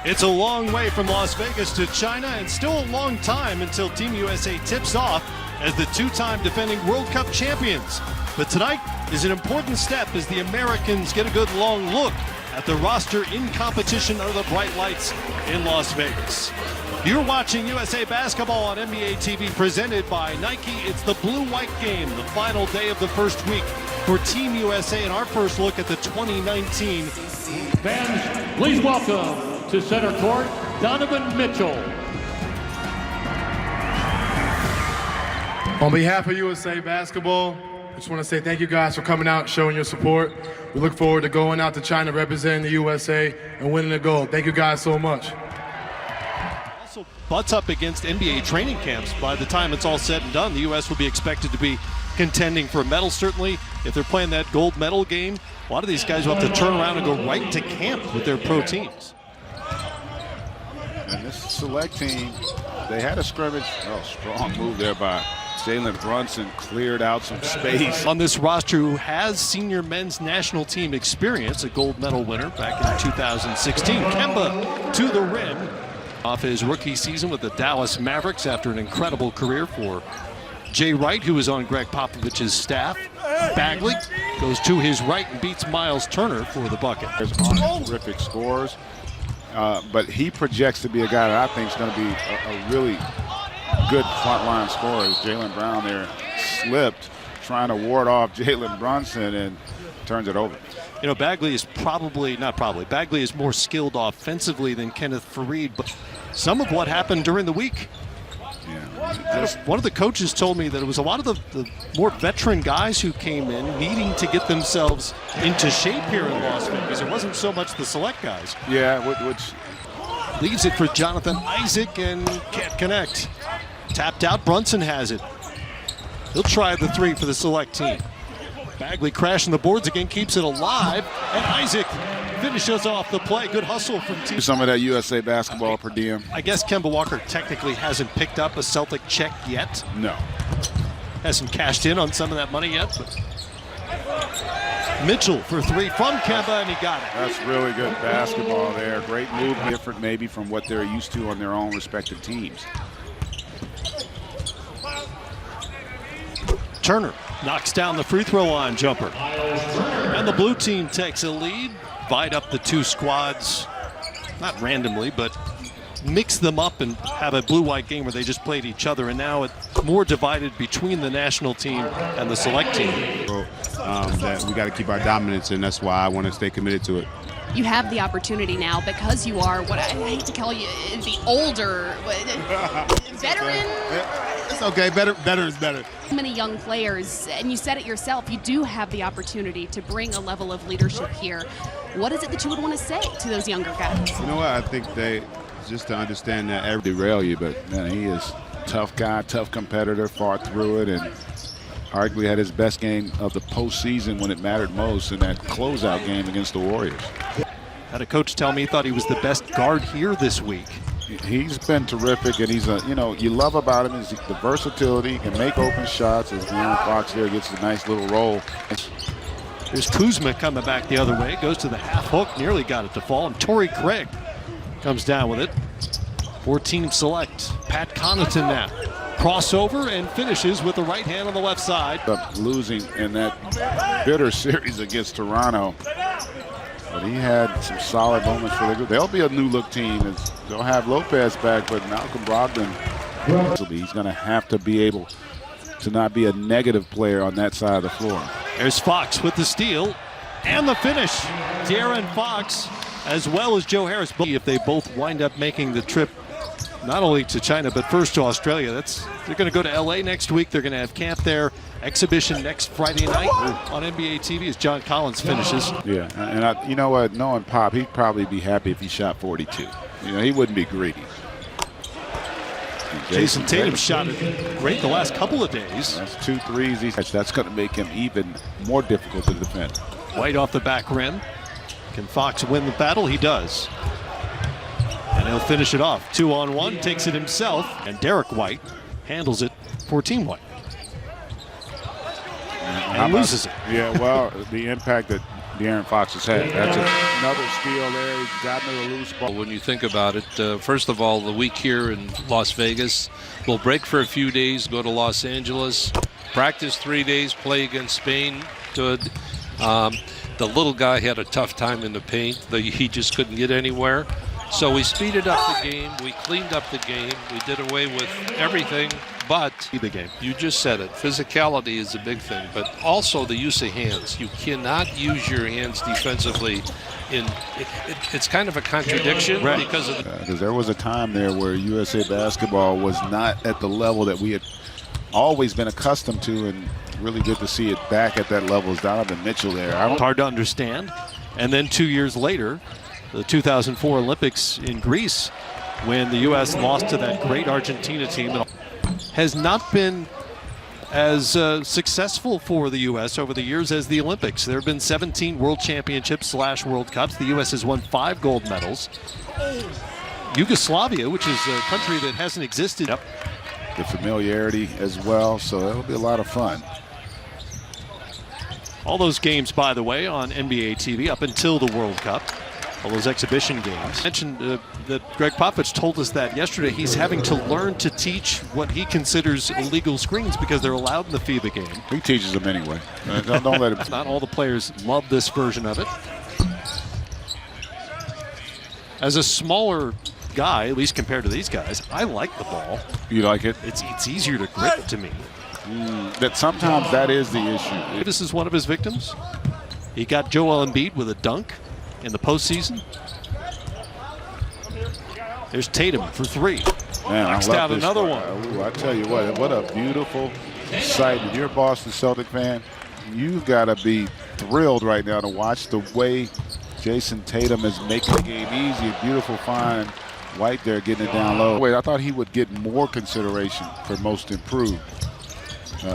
It's a long way from Las Vegas to China and still a long time until Team USA tips off as the two-time defending World Cup champions. But tonight is an important step as the Americans get a good long look at the roster in competition under the bright lights in Las Vegas. You're watching USA Basketball on NBA TV presented by Nike. It's the blue-white game, the final day of the first week for Team USA and our first look at the 2019. Fans, please welcome to center court, Donovan Mitchell. On behalf of USA Basketball, I just want to say thank you guys for coming out, showing your support. We look forward to going out to China, representing the USA, and winning the gold. Thank you guys so much. Also butts up against NBA training camps. By the time it's all said and done, the U.S. will be expected to be contending for a medal. Certainly, if they're playing that gold medal game, a lot of these guys will have to turn around and go right to camp with their pro teams. And this select team, they had a scrimmage. Oh, strong move there by Jalen Brunson, cleared out some space. On this roster who has senior men's national team experience, a gold medal winner back in 2016. Kemba to the rim off his rookie season with the Dallas Mavericks after an incredible career for Jay Wright, who was on Greg Popovich's staff. Bagley goes to his right and beats Miles Turner for the bucket. There's terrific scores, but he projects to be a guy that I think is going to be a really good frontline scorer. Jaylen Brown there slipped trying to ward off Jalen Brunson and turns it over. You know, Bagley is Bagley is more skilled offensively than Kenneth Faried, but some of what happened during the week, one of the coaches told me that it was a lot of the more veteran guys who came in needing to get themselves into shape here in Las Vegas. It wasn't so much the select guys. Yeah, which leaves it for Jonathan Isaac and can't connect. Tapped out, Brunson has it. He'll try the three for the select team. Bagley crashing the boards again, keeps it alive, and Isaac finishes off the play. Good hustle from team. Some of that USA Basketball per diem. I guess Kemba Walker technically hasn't picked up a Celtic check yet. No. Hasn't cashed in on some of that money yet, but Mitchell for three from Kemba, and he got it. That's really good basketball there. Great move, different maybe from what they're used to on their own respective teams. Turner knocks down the free throw line jumper. And the blue team takes a lead. Divide up the two squads, not randomly, but mix them up and have a blue-white game where they just played each other. And now it's more divided between the national team and the select team. That we got to keep our dominance, and that's why I want to stay committed to it. You have the opportunity now because you are what I hate to call you the older veteran. It's okay. Better is better. Many young players, and you said it yourself, you do have the opportunity to bring a level of leadership here. What is it that you would want to say to those younger guys? You know what? I think they just to understand that every Derail you, but man, he is a tough guy, tough competitor, fought through it, and arguably had his best game of the postseason when it mattered most in that closeout game against the Warriors. Had a coach tell me he thought he was the best guard here this week. He's been terrific, and he's you love about him is the versatility. He can make open shots as De'Aaron Fox there gets a nice little roll. There's Kuzma coming back the other way, goes to the half hook, nearly got it to fall, and Torrey Craig comes down with it. 14 select. Pat Connaughton now. Crossover and finishes with the right hand on the left side. Losing in that bitter series against Toronto. But he had some solid moments for the group. They'll be a new look team. They'll have Lopez back, but Malcolm Brogdon, he's going to have to be able to not be a negative player on that side of the floor. There's Fox with the steal and the finish. De'Aaron Fox as well as Joe Harris. If they both wind up making the trip not only to China but first to Australia, they're going to go to LA next week. They're going to have camp there. Exhibition next Friday night on NBA TV as John Collins finishes. Yeah, and you know what? Knowing Pop, he'd probably be happy if he shot 42. You know, he wouldn't be greedy. Jason Tatum shot it great the last couple of days. That's 2 threes. That's going to make him even more difficult to defend. White off the back rim. Can Fox win the battle? He does. And he'll finish it off. 2-on-1, takes it himself, and Derek White handles it for Team White. And loses it. Yeah, well, the impact that De'Aaron Fox's head. That's another steal there. He's gotten to the loose ball. When you think about it, first of all, the week here in Las Vegas, we'll break for a few days, go to Los Angeles, practice 3 days, play against Spain. Good. The little guy had a tough time in the paint. He just couldn't get anywhere. So we speeded up the game. We cleaned up the game. We did away with everything but the game. You just said it. Physicality is a big thing, but also the use of hands. You cannot use your hands defensively. It's kind of a contradiction because of because there was a time there where USA basketball was not at the level that we had always been accustomed to, and really good to see it back at that level. Is Donovan Mitchell there? It's hard to understand. And then 2 years later, the 2004 Olympics in Greece, when the U.S. lost to that great Argentina team, has not been as successful for the U.S. over the years as the Olympics. There have been 17 World Championships / World Cups. The U.S. has won 5 gold medals. Yugoslavia, which is a country that hasn't existed. The familiarity as well, so it'll be a lot of fun. All those games, by the way, on NBA TV up until the World Cup. All those exhibition games. I mentioned that Greg Popovich told us that yesterday. He's having to learn to teach what he considers illegal screens because they're allowed in the FIBA game. He teaches them anyway. Don't let him. Not all the players love this version of it. As a smaller guy, at least compared to these guys, I like the ball. You like it? It's easier to grip to me. That sometimes that is the issue. This is one of his victims. He got Joel Embiid with a dunk in the postseason. There's Tatum for 3. Man, Knocks down another one. Ooh, I tell you what a beautiful sight. If you're a Boston Celtic fan, you've got to be thrilled right now to watch the way Jason Tatum is making the game easy. A beautiful find. White there getting it down low. Wait, I thought he would get more consideration for most improved.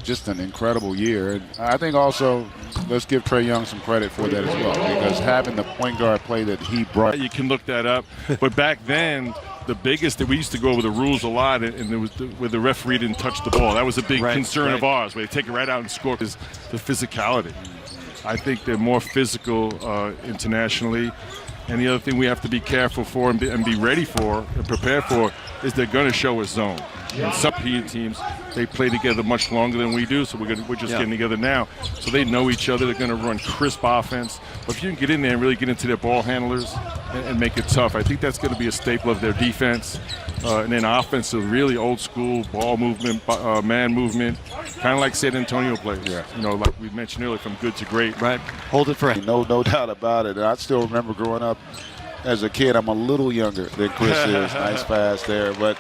Just an incredible year. And I think also, let's give Trae Young some credit for that as well, because having the point guard play that he brought. You can look that up. But back then, the biggest that we used to go over the rules a lot, and it was where the referee didn't touch the ball. That was a big concern of ours, where they take it right out and score, is the physicality. I think they're more physical internationally. And the other thing we have to be careful for and be ready for and prepare for is they're going to show a zone. And some European teams, they play together much longer than we do, so we're just getting together now. So they know each other. They're going to run crisp offense. But if you can get in there and really get into their ball handlers and make it tough, I think that's going to be a staple of their defense. And then offensive, really old school ball movement, man movement, kind of like San Antonio plays. Yeah. You know, like we mentioned earlier, from good to great. Right. Hold it for no doubt about it. And I still remember growing up as a kid. I'm a little younger than Chris is. Nice pass there, but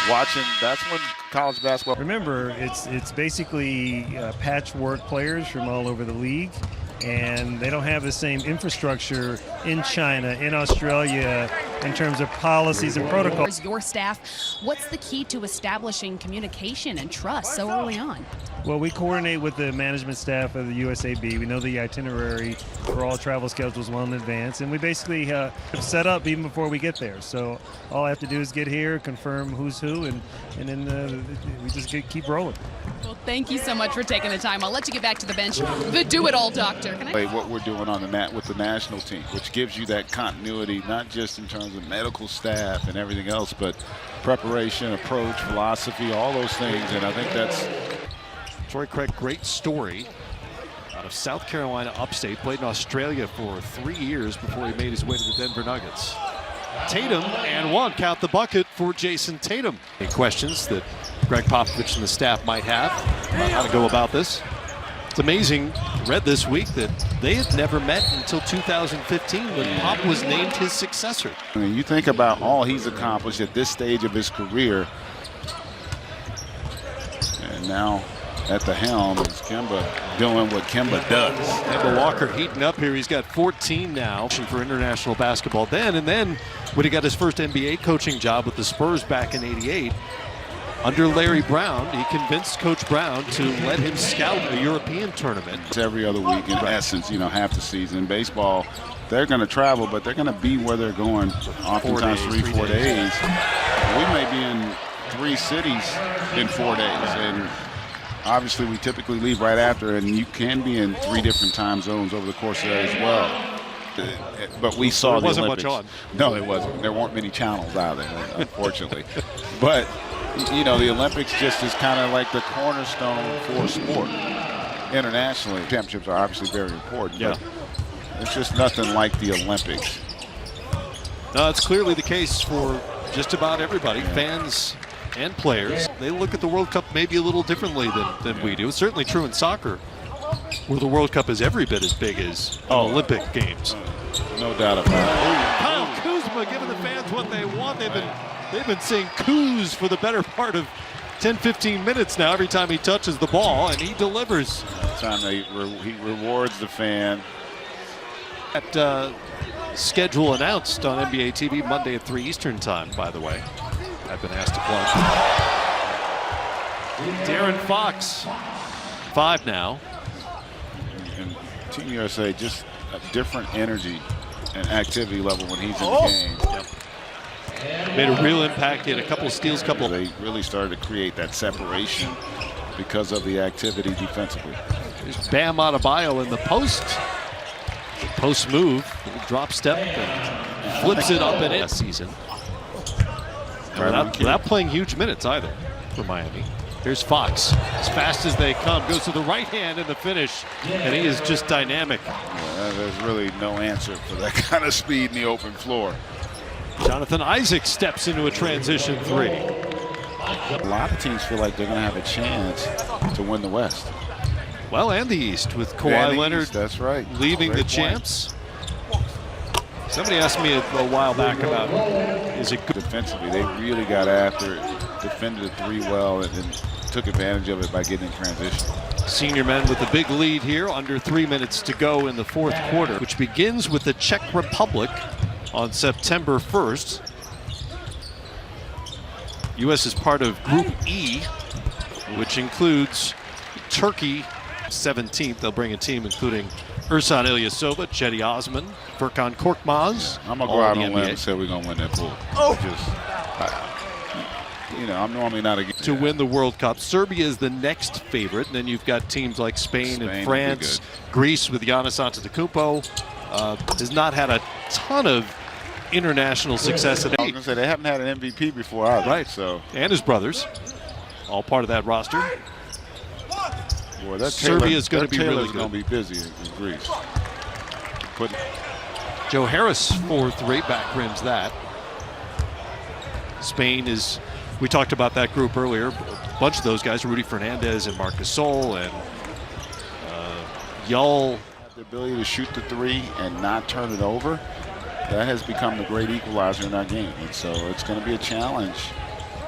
watching, that's when college basketball. Remember, it's basically patchwork players from all over the league, and they don't have the same infrastructure in China, in Australia, in terms of policies and protocols. Your staff, what's the key to establishing communication and trust so early on? Well, we coordinate with the management staff of the USAB. We know the itinerary for all travel schedules well in advance, and we basically set up even before we get there. So all I have to do is get here, confirm who's who, and then we just keep rolling. Well, thank you so much for taking the time. I'll let you get back to the bench. The do-it-all doctor. What we're doing on the with the national team, which gives you that continuity, not just in terms of medical staff and everything else, but preparation, approach, philosophy, all those things. And I think that's Torrey Craig, great story out of South Carolina upstate, played in Australia for 3 years before he made his way to the Denver Nuggets. Tatum and one, count the bucket for Jason Tatum. Any questions that Greg Popovich and the staff might have about how to go about this? It's amazing, read this week, that they had never met until 2015 when Pop was named his successor. I mean, you think about all he's accomplished at this stage of his career, and now at the helm is Kemba doing what Kemba does. Kemba Walker heating up here. He's got 14 now for international basketball then. And then when he got his first NBA coaching job with the Spurs back in '88, under Larry Brown, he convinced Coach Brown to let him scout a European tournament. It's every other week in essence, half the season. Baseball, they're going to travel, but they're going to be where they're going oftentimes 3-4 days. We may be in 3 cities in 4 days. And obviously we typically leave right after, and you can be in 3 different time zones over the course of that as well. But we saw the Olympics. Much on. No, it wasn't. There weren't many channels out there, unfortunately. But, you know, the Olympics just is kind of like the cornerstone for sport internationally. Championships are obviously very important, but it's just nothing like the Olympics. No, it's clearly the case for just about everybody, fans and players. They look at the World Cup maybe a little differently than we do. It's certainly true in soccer, where the World Cup is every bit as big as Olympic Games. No doubt about it. Kyle Kuzma giving the fans what they want. They've been saying Kuz for the better part of 10-15 minutes now every time he touches the ball, and he delivers. Time he rewards the fan. That schedule announced on NBA TV Monday at 3 Eastern time, by the way. I've been asked to plug. Darren Fox, 5 now. And Team USA, just a different energy and activity level when he's in the game. Made a real impact. He had a couple of steals, They really started to create that separation because of the activity defensively. There's Bam Adebayo in the post. Post move, drop step, and flips it up in it season. Without playing huge minutes either for Miami. Here's Fox, as fast as they come, goes to the right hand in the finish, and he is just dynamic. Yeah, there's really no answer for that kind of speed in the open floor. Jonathan Isaac steps into a transition 3. A lot of teams feel like they're going to have a chance to win the West. Well, and the East with Kawhi Leonard. That's right. Leaving the champs. Somebody asked me a while back about, is it good defensively? They really got after it, defended the 3 well, and then took advantage of it by getting in transition. Senior men with a big lead here, under 3 minutes to go in the 4th quarter, which begins with the Czech Republic on September 1st. U.S. is part of Group E, which includes Turkey. 17th, they'll bring a team including Ersan İlyasova, Cedi Osman, Furkan Korkmaz. I'm gonna go out on a limb and say we're gonna win that pool. You know, I'm normally not against to win the World Cup. Serbia is the next favorite, and then you've got teams like Spain and France, Greece with Giannis Antetokounmpo. Has not had a ton of international success. I was gonna say they haven't had an MVP before either. Right. So and his brothers, all part of that roster. Boy, that Serbia is going to be really good. Going to be busy in Greece. Joe Harris 4-3 back rims that. Spain is. We talked about that group earlier. A bunch of those guys: Rudy Fernandez and Marc Gasol and Yul. The ability to shoot the 3 and not turn it over. That has become the great equalizer in our game, and so it's going to be a challenge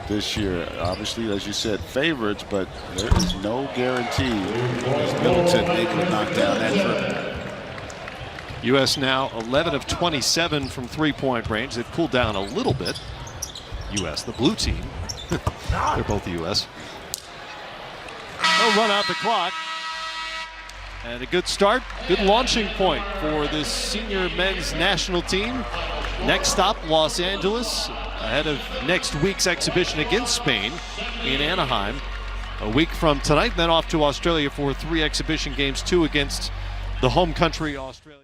this year. Obviously, as you said, favorites, but there is no guarantee as Middleton able to knock down that triple. U.S. now 11 of 27 from 3-point range. They've cooled down a little bit. U.S., the blue team. They're both the U.S. They'll run out the clock. And a good start, good launching point for this senior men's national team. Next stop, Los Angeles, ahead of next week's exhibition against Spain in Anaheim. A week from tonight, then off to Australia for 3 exhibition games, 2 against the home country, Australia.